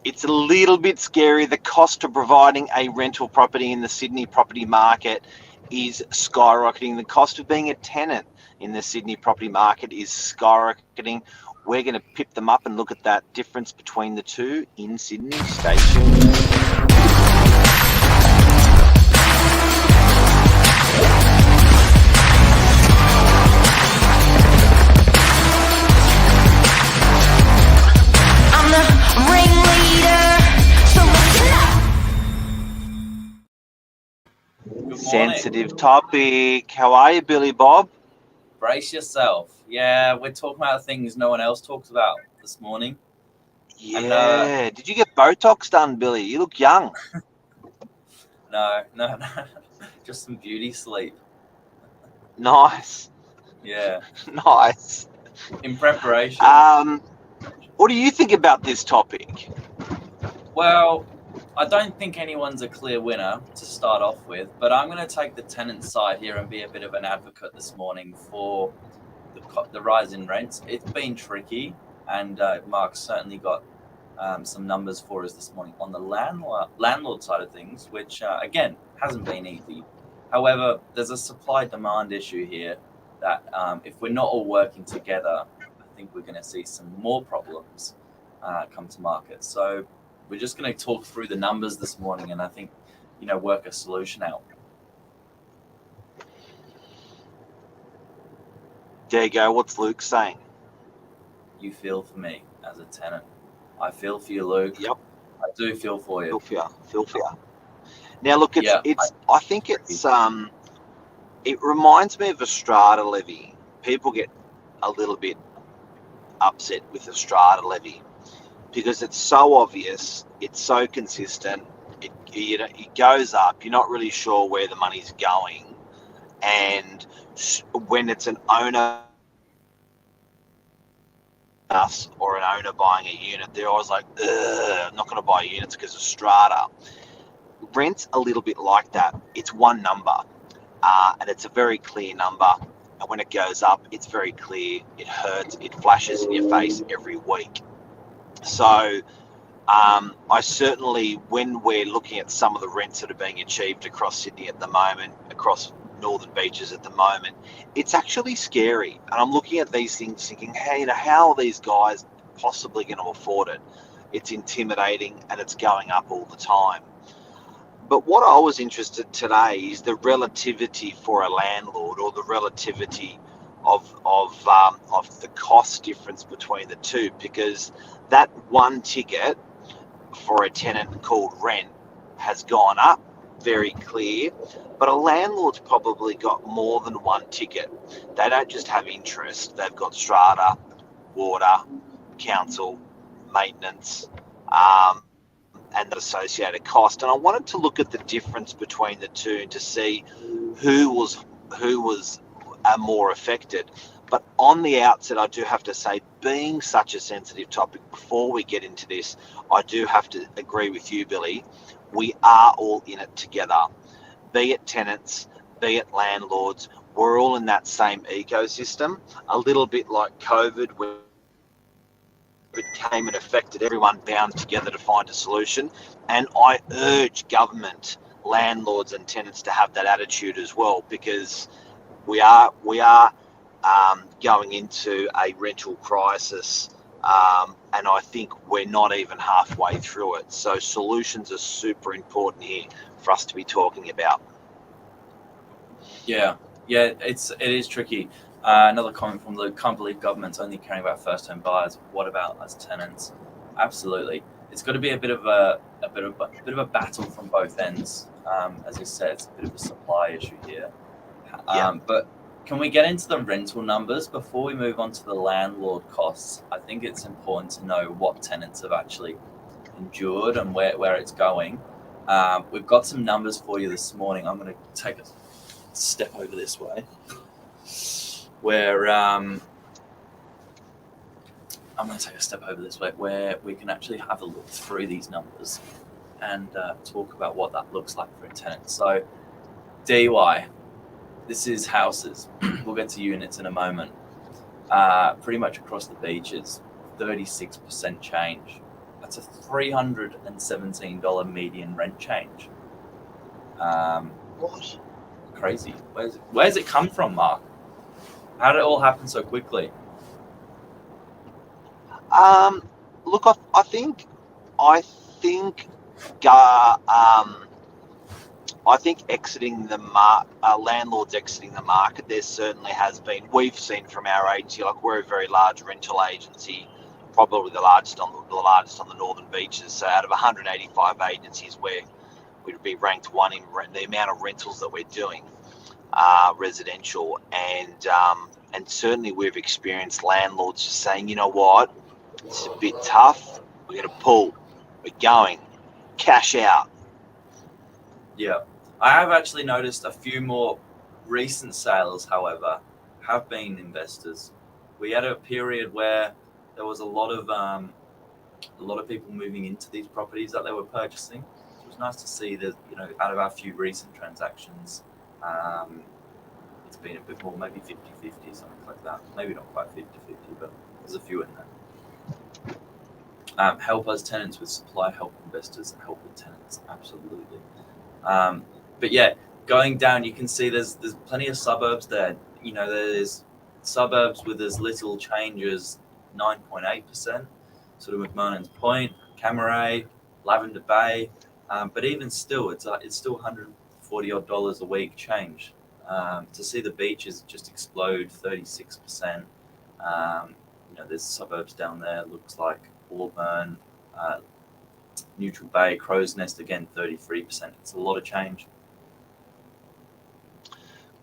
It's a little bit scary. The cost of providing a rental property in the Sydney property market is skyrocketing. The cost of being a tenant in the Sydney property market is skyrocketing. We're going to pip them up and look at that difference between the two in Sydney. Stay tuned. Sensitive topic. How are you, Billy Bob? Brace yourself. Yeah, we're talking about things no one else talks about this morning. Yeah. And, did you get Botox done, Billy? You look young. No. Just some beauty sleep. Nice. Yeah. Nice. In preparation. What do you think about this topic? Well, I don't think anyone's a clear winner to start off with, but I'm going to take the tenant side here and be a bit of an advocate this morning for the rise in rents. It's been tricky, and Mark's certainly got some numbers for us this morning on the landlord side of things, which, again, hasn't been easy. However, there's a supply-demand issue here that if we're not all working together, I think we're going to see some more problems come to market. So we're just going to talk through the numbers this morning and I think, work a solution out. There you go. What's Luke saying? You feel for me as a tenant. I feel for you, Luke. Yep. I do feel for you. Feel for you. Now, look, I think it reminds me of a strata levy. People get a little bit upset with the strata levy because it's so obvious, it's so consistent, it goes up, you're not really sure where the money's going, and when it's an owner or an owner buying a unit, they're always like, I'm not going to buy units because of strata. Rent's a little bit like that. It's one number, and it's a very clear number, and when it goes up, it's very clear, it hurts, it flashes in your face every week. So I certainly, when we're looking at some of the rents that are being achieved across Sydney at the moment, across Northern Beaches at the moment, it's actually scary. And I'm looking at these things thinking, hey, how are these guys possibly going to afford it? It's intimidating and it's going up all the time. But what I was interested today is the relativity for a landlord, or the relativity of the cost difference between the two, because that one ticket for a tenant called rent has gone up, very clear, but a landlord's probably got more than one ticket. They don't just have interest, they've got strata, water, council, maintenance, and the associated cost. And I wanted to look at the difference between the two to see who was more affected. But on the outset, I do have to say, being such a sensitive topic, before we get into this, I do have to agree with you, Billy. We are all in it together, be it tenants, be it landlords. We're all in that same ecosystem, a little bit like COVID, where it came and affected everyone, bound together to find a solution. And I urge government, landlords and tenants to have that attitude as well, because we are going into a rental crisis, and I think we're not even halfway through it. So solutions are super important here for us to be talking about. Yeah, it is tricky. Another comment from Luke: can't believe government's only caring about first-home buyers. What about us tenants? Absolutely, it's got to be a bit of a battle from both ends. As you said, it's a bit of a supply issue here. But can we get into the rental numbers before we move on to the landlord costs? I think it's important to know what tenants have actually endured and where it's going. We've got some numbers for you this morning. I'm going to take a step over this way, where where we can actually have a look through these numbers and talk about what that looks like for a tenant. So DUI. This is houses. We'll get to units in a moment. Pretty much across the beaches, 36% change. That's a $317 median rent change. What? Crazy. Where's it come from, Mark? How did it all happen so quickly? Look, I think, I exiting the landlords exiting the market. There certainly has been. We've seen from our agency, like we're a very large rental agency, probably the largest on the northern beaches. So out of 185 agencies, we'd be ranked one in the amount of rentals that we're doing, residential, and certainly we've experienced landlords just saying, you know what, it's a bit tough. We're going to pull. We're going. Cash out. Yeah. I have actually noticed a few more recent sales, however, have been investors. We had a period where there was a lot of people moving into these properties that they were purchasing. So it was nice to see that, out of our few recent transactions, it's been a bit more, maybe 50-50, something like that. Maybe not quite 50-50, but there's a few in there. Help us tenants with supply, help investors help with tenants. Absolutely. But yeah, going down, you can see there's plenty of suburbs there. There's suburbs with as little change as 9.8%, sort of McMahon's Point, Camaray, Lavender Bay. But even still, it's still $140 odd a week change. To see the beaches just explode 36%. There's suburbs down there. Looks like Auburn, Neutral Bay, Crow's Nest, again 33%. It's a lot of change.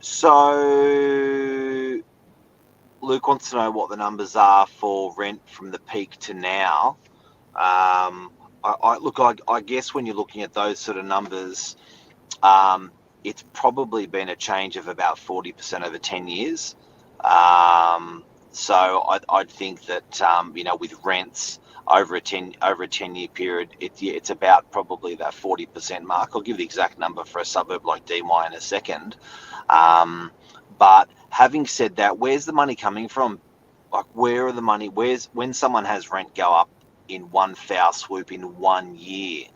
So Luke wants to know what the numbers are for rent from the peak to now. I guess when you're looking at those sort of numbers, it's probably been a change of about 40% over 10 years. So I'd think that with rents over a 10-year period, it's about probably that 40% mark. I'll give the exact number for a suburb like DY in a second. But having said that, where's the money coming from? Like, where are the money? When someone has rent go up in one foul swoop in 1 year,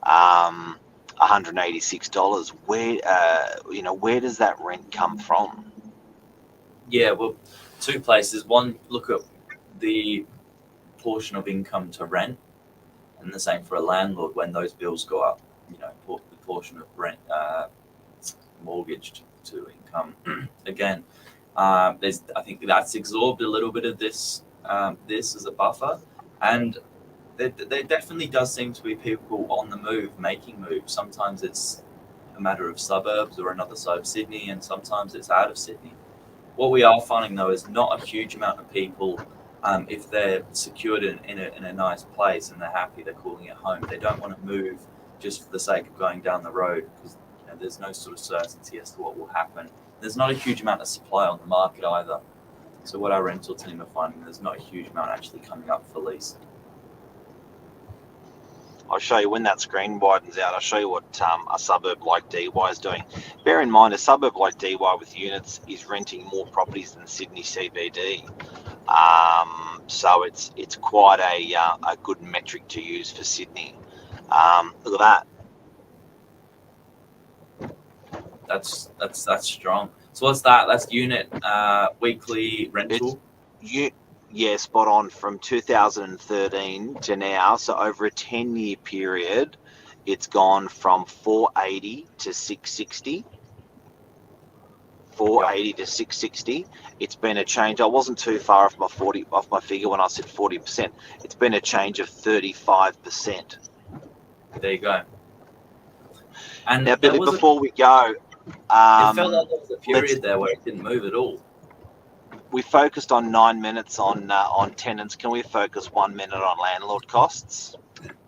$186. Where does that rent come from? Yeah, well, two places. One, look at the portion of income to rent, and the same for a landlord when those bills go up. The portion of rent mortgaged to income. Again, I think that's absorbed a little bit of this as a buffer, and there definitely does seem to be people on the move making moves. Sometimes it's a matter of suburbs or another side of Sydney, and sometimes it's out of Sydney. What we are finding, though, is not a huge amount of people, if they're secured in a nice place and they're happy, they're calling it home. They don't want to move just for the sake of going down the road, because there's no sort of certainty as to what will happen. There's not a huge amount of supply on the market either. So what our rental team are finding, there's not a huge amount actually coming up for lease. I'll show you when that screen widens out. I'll show you what a suburb like DY is doing. Bear in mind, a suburb like DY with units is renting more properties than Sydney CBD. So it's quite a good metric to use for Sydney. Look at that. That's strong. So what's that? That's unit weekly rental. Yeah, spot on. From 2013 to now, so over a 10-year period, it's gone from 480 to 660. 480 to 660. It's been a change. I wasn't too far off my figure when I said 40%. It's been a change of 35%. There you go. And now, Billy, before we go, it felt like there was a period there where it didn't move at all. We focused on 9 minutes on tenants. Can we focus 1 minute on landlord costs?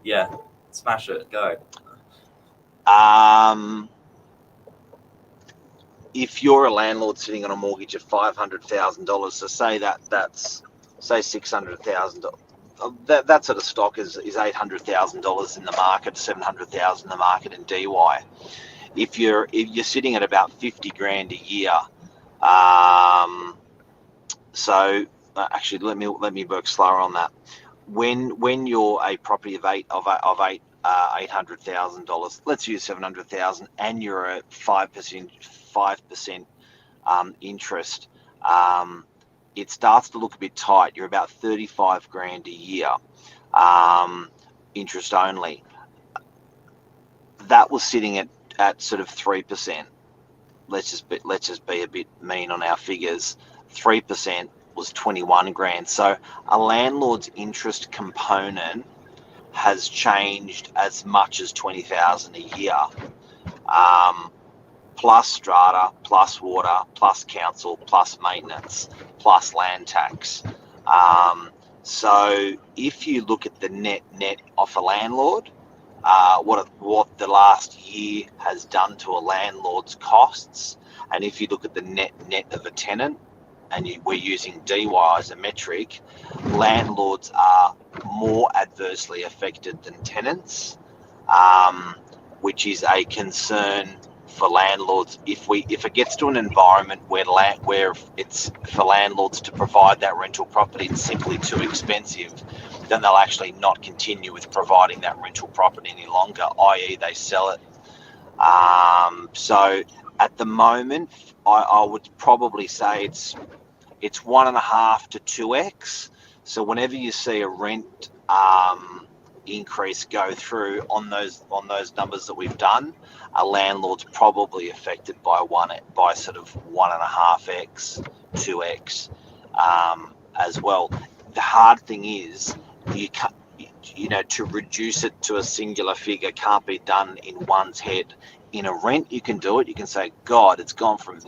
Yeah, smash it. Go. If you're a landlord sitting on a mortgage of $500,000, so say that's $600,000. That sort of stock is $800,000 in the market, $700,000 in the market in DY. If you're sitting at about 50 grand a year, so actually let me work slower on that. when you're a property of $800,000, let's use 700,000, and you're at 5% interest, it starts to look a bit tight. You're about 35 grand a year, interest only. That was sitting at sort of 3%. Let's just be a bit mean on our figures. 3% was 21 grand. So a landlord's interest component has changed as much as 20,000 a year, plus strata, plus water, plus council, plus maintenance, plus land tax. So if you look at the net off a landlord, what the last year has done to a landlord's costs, and if you look at the net of a tenant, and we're using DY as a metric, landlords are more adversely affected than tenants, which is a concern for landlords. If it gets to an environment where it's for landlords to provide that rental property, it's simply too expensive, then they'll actually not continue with providing that rental property any longer, i.e. they sell it. So at the moment, I would probably say it's 1.5 to 2x. So whenever you see a rent increase go through on those numbers that we've done, a landlord's probably affected by sort of 1.5x, 2x as well. The hard thing is, to reduce it to a singular figure can't be done in one's head. In a rent, you can do it. You can say, God, it's gone from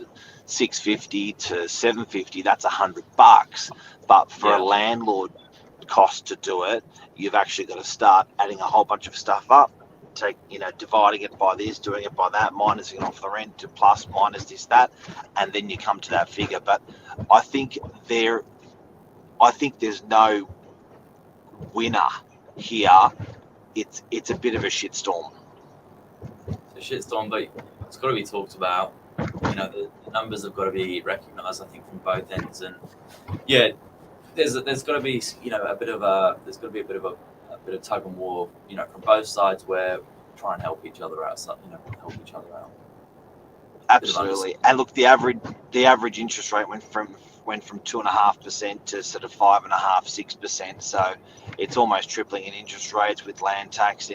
650 to 750. That's $100. But for a landlord cost to do it, you've actually got to start adding a whole bunch of stuff up. Dividing it by this, doing it by that, minusing off the rent, to plus, minus this, that, and then you come to that figure. But I think there's no winner here. It's a bit of a shitstorm. It's a shitstorm, but it's got to be talked about. The numbers have got to be recognised, I think, from both ends. And there's got to be a bit of a tug and war, from both sides, where try and help each other out. Absolutely. And look, the average interest rate went from 2.5% to sort of 5.5%, 6%. So it's almost tripling in interest rates with land tax.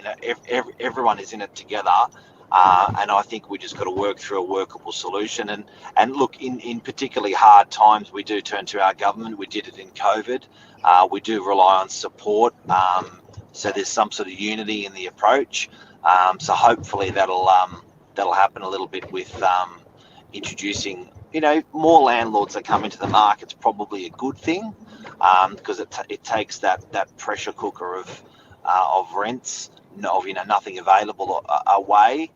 Everyone is in it together. And I think we just got to work through a workable solution. And look, in particularly hard times, we do turn to our government. We did it in COVID. We do rely on support. So there's some sort of unity in the approach. So hopefully that'll happen a little bit with introducing, more landlords that come into the market. It's probably a good thing, because it takes that pressure cooker of rents, nothing available away.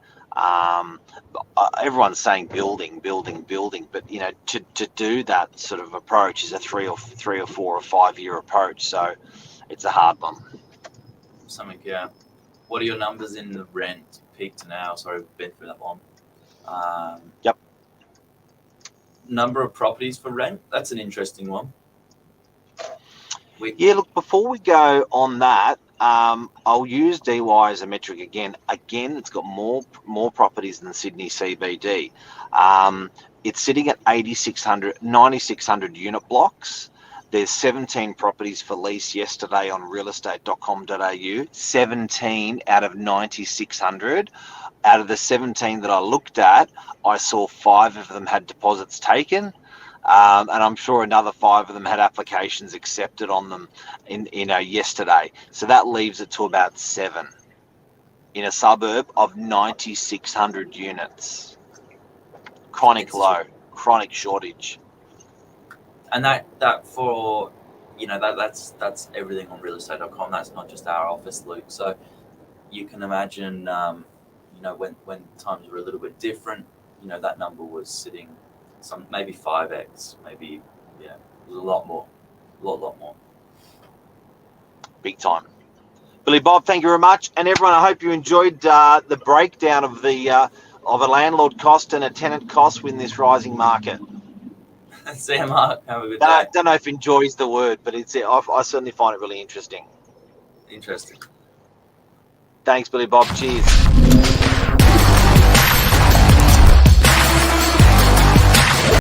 Everyone's saying building, but to do that sort of approach is a 3 or 4 or 5 year approach. So it's a hard one. What are your numbers in the rent peak to now? Sorry, we've been through that one. Yep. Number of properties for rent. That's an interesting one. Look, before we go on that, I'll use DY as a metric again. It's got more properties than Sydney CBD. It's sitting at 9,600 unit blocks. There's 17 properties for lease yesterday on realestate.com.au. 17 out of 9,600. Out of the 17 that I looked at, I saw 5 of them had deposits taken. And I'm sure another 5 of them had applications accepted on them yesterday. So that leaves it to about 7 in a suburb of 9,600 units. Chronic low, chronic shortage. And that's everything on realestate.com. That's not just our office, Luke. So you can imagine, when times were a little bit different, that number was sitting maybe 5x, maybe, it was a lot more. Big time. Billy Bob, thank you very much. And everyone, I hope you enjoyed the breakdown of of a landlord cost and a tenant cost in this rising market. See you, Mark. Have a good day. I don't know if enjoy is the word, but I certainly find it really interesting. Interesting. Thanks, Billy Bob. Cheers.